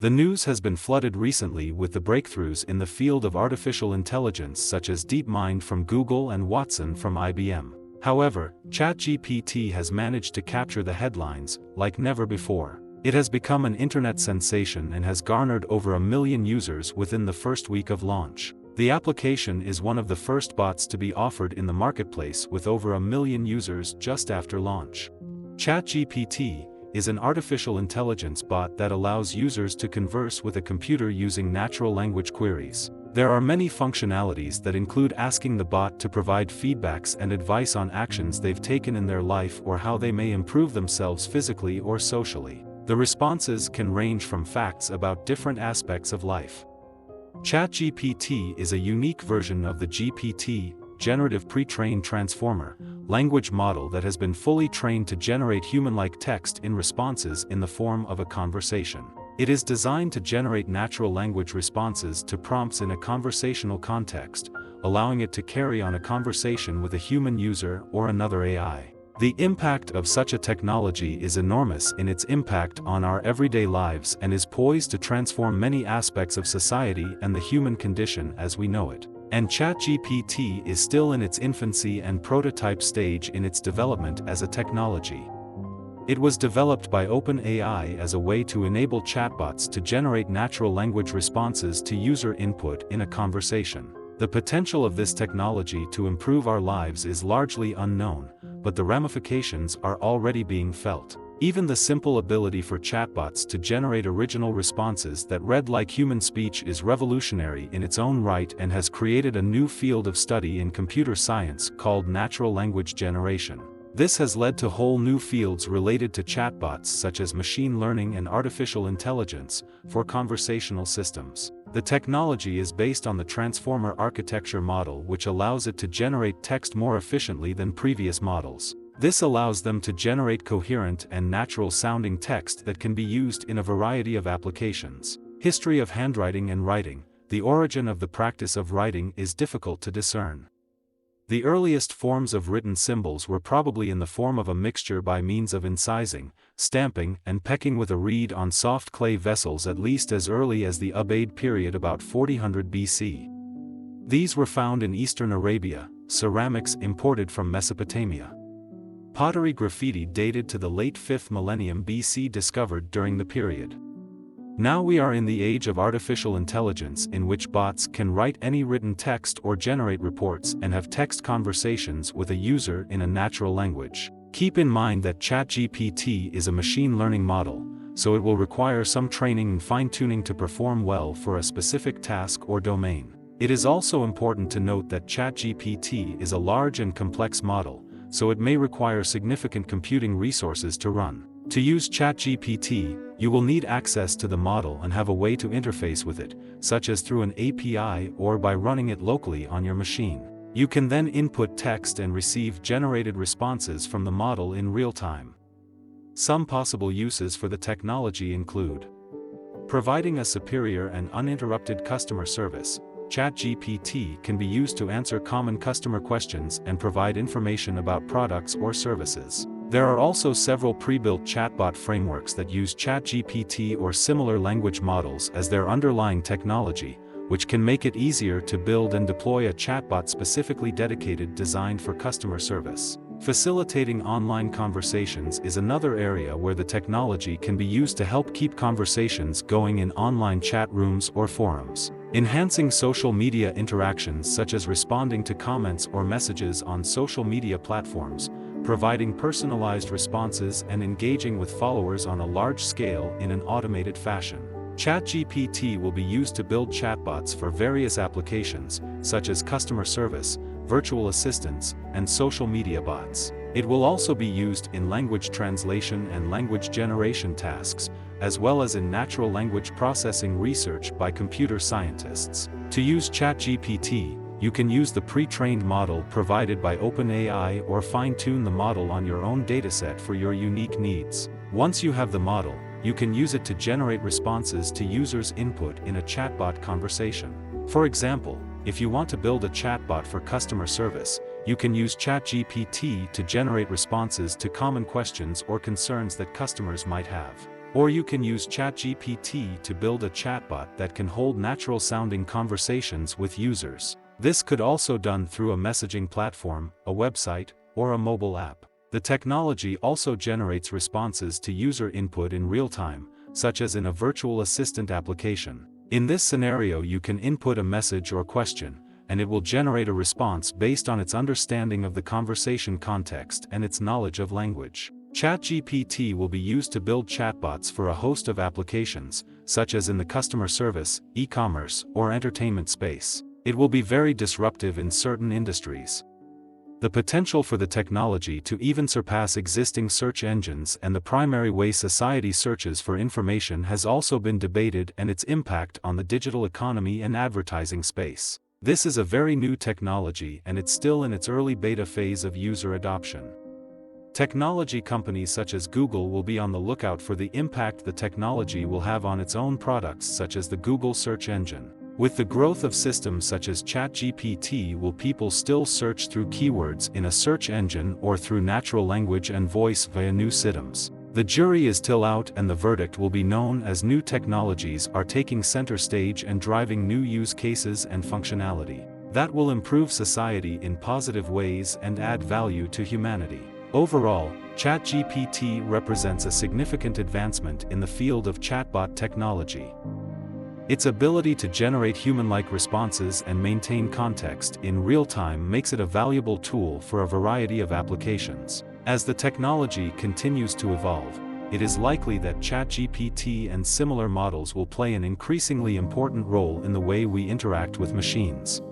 The news has been flooded recently with the breakthroughs in the field of artificial intelligence such as DeepMind from Google and Watson from IBM. However, ChatGPT has managed to capture the headlines like never before. It has become an internet sensation and has garnered over 1 million users within the first week of launch. The application is one of the first bots to be offered in the marketplace with over 1 million users just after launch. ChatGPT is an artificial intelligence bot that allows users to converse with a computer using natural language queries. There are many functionalities that include asking the bot to provide feedbacks and advice on actions they've taken in their life or how they may improve themselves physically or socially. The responses can range from facts about different aspects of life. ChatGPT is a unique version of the GPT, Generative Pre-trained Transformer, language model that has been fully trained to generate human-like text in responses in the form of a conversation. It is designed to generate natural language responses to prompts in a conversational context, allowing it to carry on a conversation with a human user or another AI. The impact of such a technology is enormous in its impact on our everyday lives and is poised to transform many aspects of society and the human condition as we know it. And ChatGPT is still in its infancy and prototype stage in its development as a technology. It was developed by OpenAI as a way to enable chatbots to generate natural language responses to user input in a conversation. The potential of this technology to improve our lives is largely unknown, but the ramifications are already being felt. Even the simple ability for chatbots to generate original responses that read like human speech is revolutionary in its own right and has created a new field of study in computer science called natural language generation. This has led to whole new fields related to chatbots such as machine learning and artificial intelligence for conversational systems. The technology is based on the transformer architecture model, which allows it to generate text more efficiently than previous models. This allows them to generate coherent and natural-sounding text that can be used in a variety of applications. History of handwriting and writing. The origin of the practice of writing is difficult to discern. The earliest forms of written symbols were probably in the form of a mixture by means of incising, stamping, and pecking with a reed on soft clay vessels at least as early as the Ubaid period about 4000 BC. These were found in eastern Arabia, ceramics imported from Mesopotamia. Pottery graffiti dated to the late 5th millennium BC discovered during the period. Now we are in the age of artificial intelligence in which bots can write any written text or generate reports and have text conversations with a user in a natural language. Keep in mind that ChatGPT is a machine learning model, so it will require some training and fine-tuning to perform well for a specific task or domain. It is also important to note that ChatGPT is a large and complex model, so it may require significant computing resources to run. To use ChatGPT, you will need access to the model and have a way to interface with it, such as through an API or by running it locally on your machine. You can then input text and receive generated responses from the model in real time. Some possible uses for the technology include providing a superior and uninterrupted customer service. ChatGPT can be used to answer common customer questions and provide information about products or services. There are also several pre-built chatbot frameworks that use ChatGPT or similar language models as their underlying technology, which can make it easier to build and deploy a chatbot specifically designed for customer service. Facilitating online conversations is another area where the technology can be used to help keep conversations going in online chat rooms or forums. Enhancing social media interactions such as responding to comments or messages on social media platforms, providing personalized responses and engaging with followers on a large scale in an automated fashion. ChatGPT will be used to build chatbots for various applications, such as customer service, virtual assistants, and social media bots. It will also be used in language translation and language generation tasks, as well as in natural language processing research by computer scientists. To use ChatGPT, you can use the pre-trained model provided by OpenAI or fine-tune the model on your own dataset for your unique needs. Once you have the model, you can use it to generate responses to users' input in a chatbot conversation. For example, if you want to build a chatbot for customer service, you can use ChatGPT to generate responses to common questions or concerns that customers might have. Or you can use ChatGPT to build a chatbot that can hold natural-sounding conversations with users. This could also be done through a messaging platform, a website, or a mobile app. The technology also generates responses to user input in real time, such as in a virtual assistant application. In this scenario, you can input a message or question, and it will generate a response based on its understanding of the conversation context and its knowledge of language. ChatGPT will be used to build chatbots for a host of applications, such as in the customer service, e-commerce, or entertainment space. It will be very disruptive in certain industries. The potential for the technology to even surpass existing search engines and the primary way society searches for information has also been debated, and its impact on the digital economy and advertising space. This is a very new technology and it's still in its early beta phase of user adoption. Technology companies such as Google will be on the lookout for the impact the technology will have on its own products, such as the Google search engine. With the growth of systems such as ChatGPT, will people still search through keywords in a search engine or through natural language and voice via new systems? The jury is still out, and the verdict will be known as new technologies are taking center stage and driving new use cases and functionality that will improve society in positive ways and add value to humanity. Overall, ChatGPT represents a significant advancement in the field of chatbot technology. Its ability to generate human-like responses and maintain context in real time makes it a valuable tool for a variety of applications. As the technology continues to evolve, it is likely that ChatGPT and similar models will play an increasingly important role in the way we interact with machines.